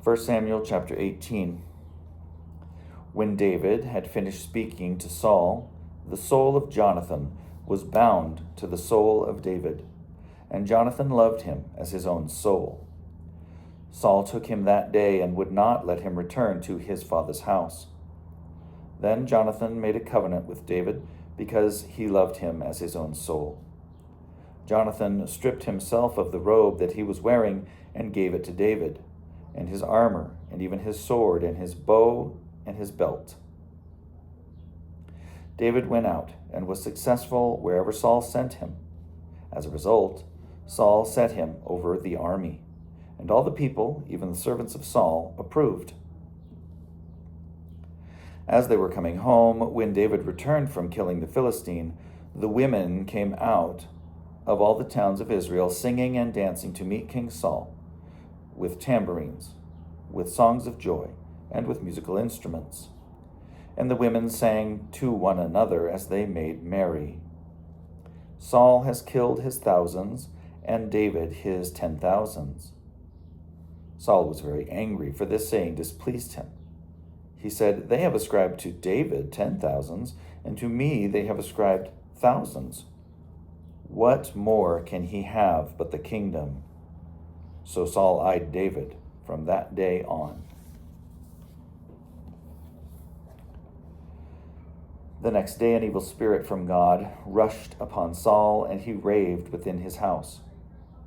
1 Samuel chapter 18. When David had finished speaking to Saul, the soul of Jonathan was bound to the soul of David, and Jonathan loved him as his own soul. Saul took him that day and would not let him return to his father's house. Then Jonathan made a covenant with David because he loved him as his own soul. Jonathan stripped himself of the robe that he was wearing and gave it to David, and his armor, and even his sword, and his bow, and his belt. David went out and was successful wherever Saul sent him. As a result, Saul set him over the army, and all the people, even the servants of Saul, approved. As they were coming home, when David returned from killing the Philistine, the women came out of all the towns of Israel, singing and dancing to meet King Saul, with tambourines, with songs of joy, and with musical instruments. And the women sang to one another as they made merry. Saul has killed his thousands, and David his 10,000s. Saul was very angry, for this saying displeased him. He said, "They have ascribed to David 10,000s, and to me they have ascribed thousands. What more can he have but the kingdom?" So Saul eyed David from that day on. The next day an evil spirit from God rushed upon Saul, and he raved within his house,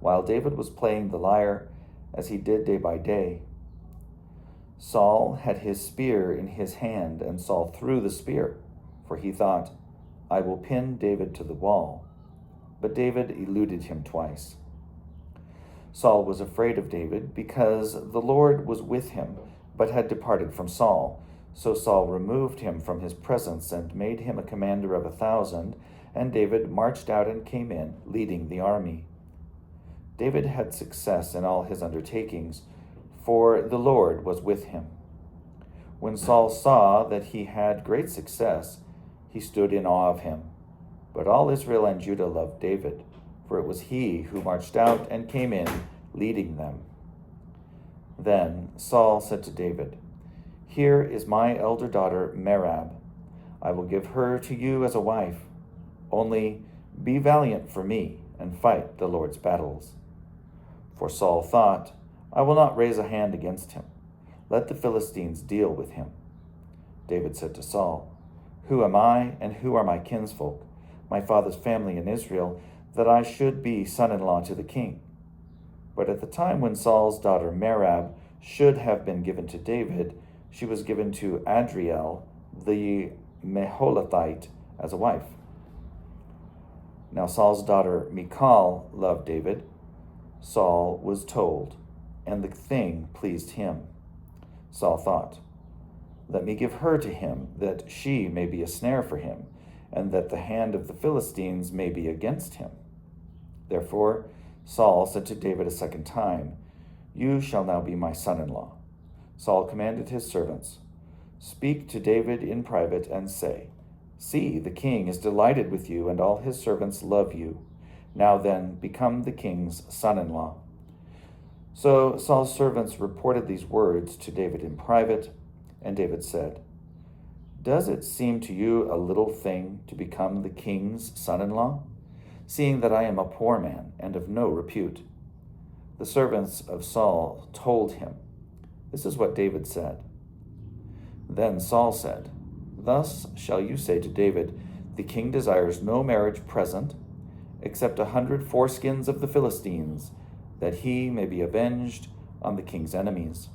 while David was playing the lyre, as he did day by day. Saul had his spear in his hand, and Saul threw the spear, for he thought, "I will pin David to the wall." But David eluded him twice. Saul was afraid of David because the Lord was with him, but had departed from Saul. So Saul removed him from his presence and made him a commander of 1,000, and David marched out and came in, leading the army. David had success in all his undertakings, for the Lord was with him. When Saul saw that he had great success, he stood in awe of him. But all Israel and Judah loved David, for it was he who marched out and came in, leading them. Then Saul said to David, "Here is my elder daughter Merab. I will give her to you as a wife. Only be valiant for me and fight the Lord's battles." For Saul thought, "I will not raise a hand against him. Let the Philistines deal with him." David said to Saul, "Who am I, and who are my kinsfolk, my father's family in Israel, that I should be son-in-law to the king?" But at the time when Saul's daughter Merab should have been given to David, she was given to Adriel, the Meholathite, as a wife. Now Saul's daughter Michal loved David. Saul was told, and the thing pleased him. Saul thought, "Let me give her to him, that she may be a snare for him, and that the hand of the Philistines may be against him." Therefore Saul said to David a second time, "You shall now be my son-in-law." Saul commanded his servants, "Speak to David in private and say, 'See, the king is delighted with you, and all his servants love you. Now then, become the king's son-in-law.'" So Saul's servants reported these words to David in private, and David said, "Does it seem to you a little thing to become the king's son-in-law, seeing that I am a poor man and of no repute?" The servants of Saul told him, "This is what David said." Then Saul said, "Thus shall you say to David, 'The king desires no marriage present, except 100 foreskins of the Philistines, that he may be avenged on the king's enemies.'"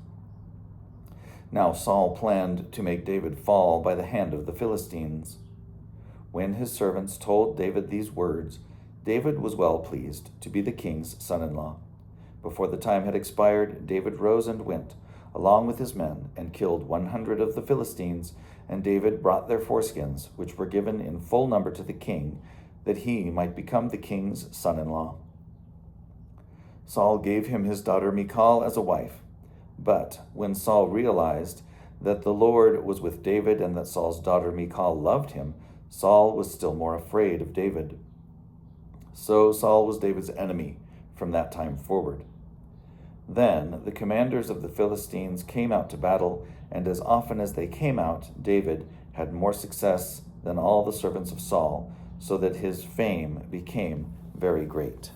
Now Saul planned to make David fall by the hand of the Philistines. When his servants told David these words, David was well pleased to be the king's son-in-law. Before the time had expired, David rose and went, along with his men, and killed 100 of the Philistines, and David brought their foreskins, which were given in full number to the king, that he might become the king's son-in-law. Saul gave him his daughter Michal as a wife, but when Saul realized that the Lord was with David and that Saul's daughter Michal loved him, Saul was still more afraid of David. So Saul was David's enemy from that time forward. Then the commanders of the Philistines came out to battle, and as often as they came out, David had more success than all the servants of Saul, so that his fame became very great.